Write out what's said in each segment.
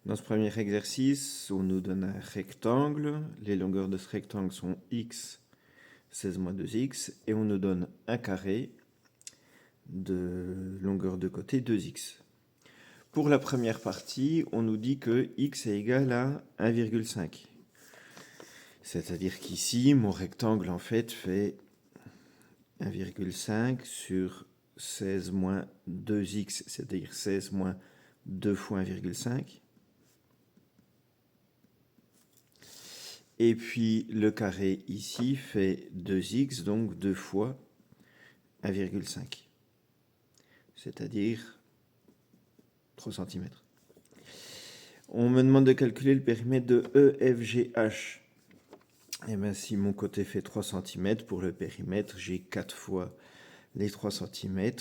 Dans ce premier exercice, on nous donne un rectangle. Les longueurs de ce rectangle sont x, 16 moins 2x. Et on nous donne un carré de longueur de côté 2x. Pour la première partie, on nous dit que x est égal à 1,5. C'est-à-dire qu'ici, mon rectangle, en fait, fait 1,5 sur 16 moins 2x, c'est-à-dire 16 moins 2 fois 1,5. Et puis, le carré ici fait 2x, donc 2 fois 1,5. C'est-à-dire 3 cm. On me demande de calculer le périmètre de EFGH. Et bien, si mon côté fait 3 cm, pour le périmètre, j'ai 4 fois les 3 cm.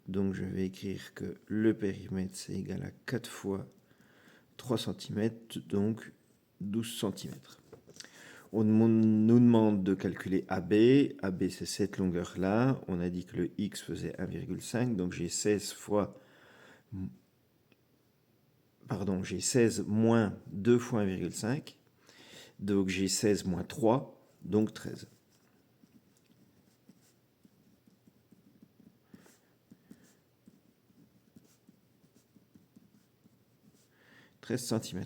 Donc, je vais écrire que le périmètre, c'est égal à 4 fois 3 cm, donc 12 cm. On nous demande de calculer AB. AB, c'est cette longueur-là. On a dit que le X faisait 1,5, donc j'ai 16 moins 2 fois 1,5. Donc j'ai 16 moins 3, donc 13. cm.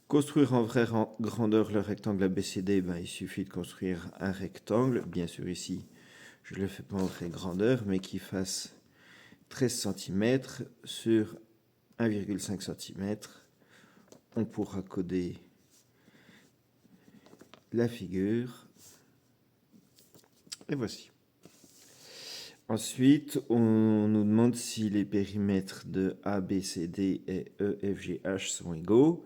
Construire en vraie grandeur le rectangle ABCD, il suffit de construire un rectangle. Bien sûr, ici, je ne le fais pas en vraie grandeur, mais qui fasse 13 cm sur 1,5 cm. On pourra coder la figure. Et voici. Ensuite, on nous demande si les périmètres de ABCD et EFGH sont égaux.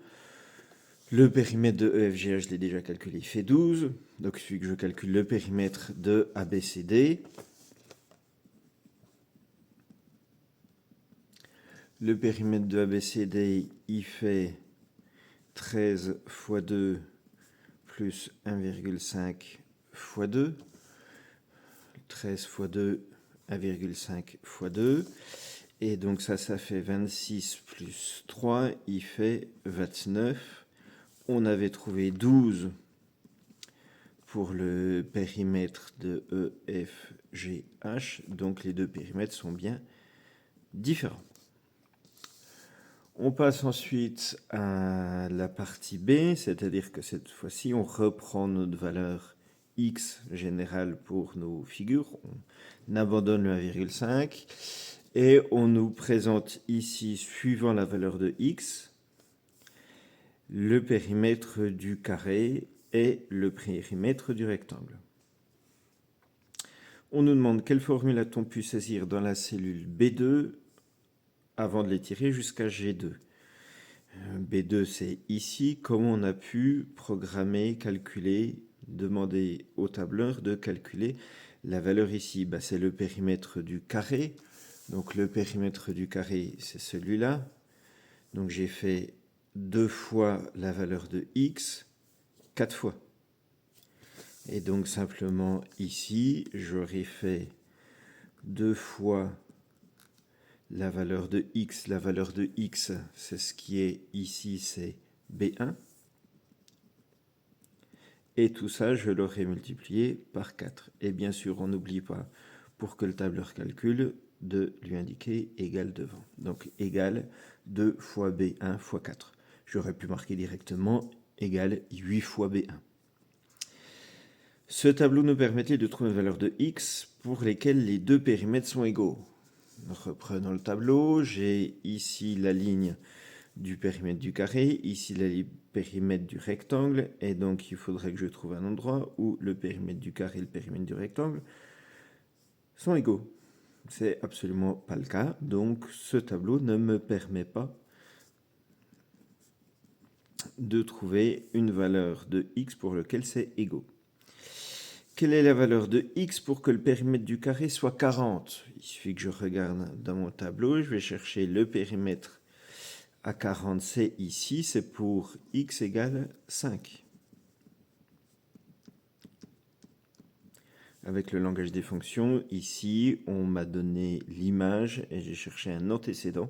Le périmètre de EFGH, je l'ai déjà calculé, il fait 12. Donc, il suffit que je calcule le périmètre de ABCD. Le périmètre de ABCD, il fait 13 fois 2 plus 1,5 fois 2. 13 fois 2, 1,5 fois 2. Et donc ça fait 26 plus 3, il fait 29. On avait trouvé 12 pour le périmètre de EFGH, donc les deux périmètres sont bien différents. On passe ensuite à la partie B, c'est-à-dire que cette fois-ci, on reprend notre valeur x générale pour nos figures. On abandonne le 1,5 et on nous présente ici, suivant la valeur de x, le périmètre du carré et le périmètre du rectangle. On nous demande quelle formule a-t-on pu saisir dans la cellule B2 avant de l'étirer jusqu'à G2. B2, c'est ici. Comment on a pu programmer, calculer, demander au tableur de calculer la valeur ici? C'est le périmètre du carré. Donc le périmètre du carré, c'est celui-là. Donc j'ai fait 2 fois la valeur de x, 4 fois. Et donc simplement ici, j'aurais fait 2 fois la valeur de x. La valeur de x, c'est ce qui est ici, c'est B1. Et tout ça, je l'aurais multiplié par 4. Et bien sûr, on n'oublie pas, pour que le tableur calcule, de lui indiquer égal devant. Donc égal 2 fois B1 fois 4. J'aurais pu marquer directement égal 8 fois B1. Ce tableau nous permettait de trouver une valeur de x pour lesquelles les deux périmètres sont égaux. Reprenons le tableau, j'ai ici la ligne du périmètre du carré, ici le périmètre du rectangle, et donc il faudrait que je trouve un endroit où le périmètre du carré et le périmètre du rectangle sont égaux. C'est absolument pas le cas, donc ce tableau ne me permet pas de trouver une valeur de x pour lequel c'est égaux. Quelle est la valeur de x pour que le périmètre du carré soit 40? Il suffit que je regarde dans mon tableau, je vais chercher le périmètre à 40, c'est ici, c'est pour x égale 5. Avec le langage des fonctions, ici, on m'a donné l'image et j'ai cherché un antécédent.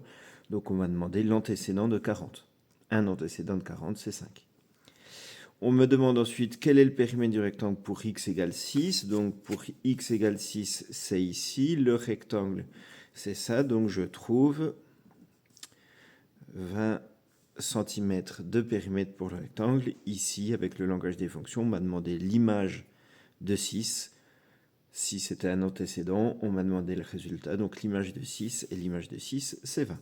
Donc on m'a demandé l'antécédent de 40. un antécédent de 40, c'est 5. On me demande ensuite quel est le périmètre du rectangle pour x égale 6. Donc pour x égale 6, c'est ici. Le rectangle, c'est ça. Donc je trouve 20 cm de périmètre pour le rectangle. Ici, avec le langage des fonctions, on m'a demandé l'image de 6. Si c'était un antécédent, on m'a demandé le résultat. Donc l'image de 6 et l'image de 6, c'est 20.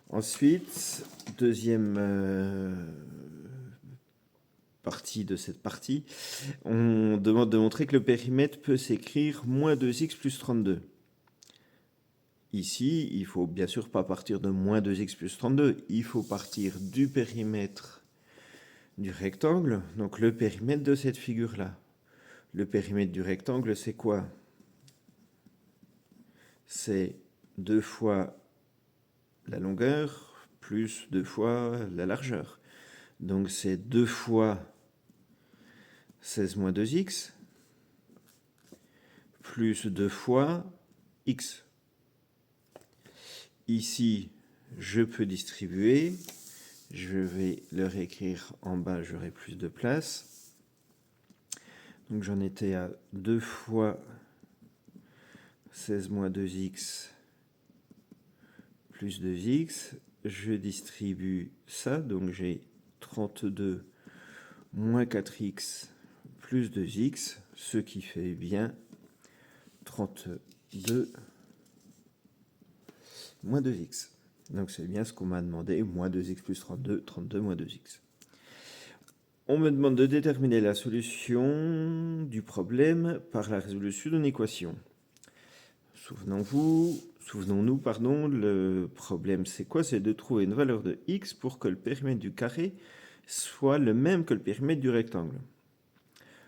Ensuite, deuxième partie de cette partie, on demande de montrer que le périmètre peut s'écrire moins 2x plus 32. Ici, il ne faut bien sûr pas partir de moins 2x plus 32. Il faut partir du périmètre du rectangle, donc le périmètre de cette figure-là. Le périmètre du rectangle, c'est quoi? C'est 2 fois la longueur plus 2 fois la largeur. Donc c'est 2 fois 16 moins 2x plus 2 fois x. Ici, je peux distribuer. Je vais le réécrire en bas, j'aurai plus de place. Donc j'en étais à 2 fois 16 moins 2x plus 2x. Je distribue ça, donc j'ai 32 moins 4x plus 2x, ce qui fait bien 32 moins 2x. Donc c'est bien ce qu'on m'a demandé, moins 2x plus 32, 32 moins 2x. On me demande de déterminer la solution du problème par la résolution d'une équation. Souvenons-nous, le problème c'est quoi? C'est de trouver une valeur de x pour que le périmètre du carré soit le même que le périmètre du rectangle.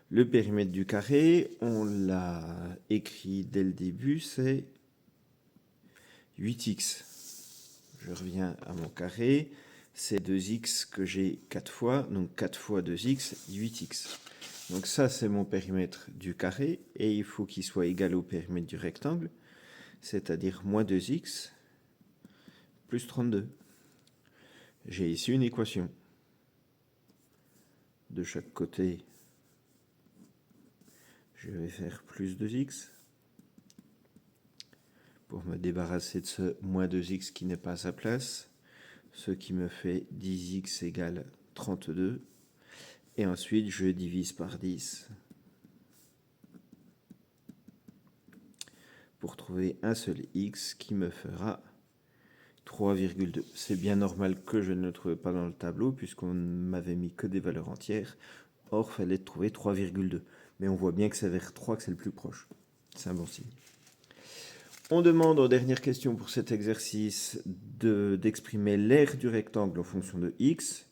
Le périmètre du carré, on l'a écrit dès le début, c'est 8x. Je reviens à mon carré, c'est 2x que j'ai 4 fois, donc 4 fois 2x, 8x. Donc ça, c'est mon périmètre du carré, et il faut qu'il soit égal au périmètre du rectangle, c'est-à-dire moins 2x plus 32. J'ai ici une équation. De chaque côté, je vais faire plus 2x pour me débarrasser de ce moins 2x qui n'est pas à sa place, ce qui me fait 10x égale 32. Et ensuite, je divise par 10 pour trouver un seul x qui me fera 3,2. C'est bien normal que je ne le trouve pas dans le tableau puisqu'on m'avait mis que des valeurs entières. Or, il fallait trouver 3,2. Mais on voit bien que c'est vers 3 que c'est le plus proche. C'est un bon signe. On demande en dernière question pour cet exercice d'exprimer l'aire du rectangle en fonction de x,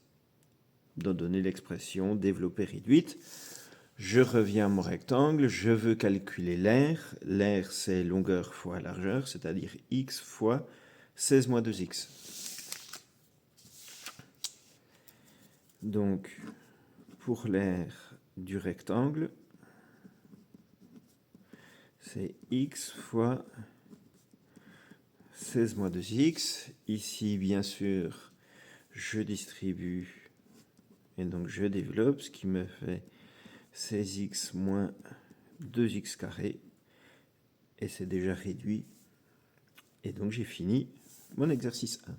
d'en donner l'expression développée réduite. Je reviens à mon rectangle, je veux calculer l'aire. L'aire, c'est longueur fois largeur, c'est-à-dire x fois 16 moins 2x. Donc, pour l'aire du rectangle, c'est x fois 16 moins 2x. Ici, bien sûr, je distribue et donc je développe, ce qui me fait 16x moins 2x carré. Et c'est déjà réduit. Et donc j'ai fini mon exercice 1.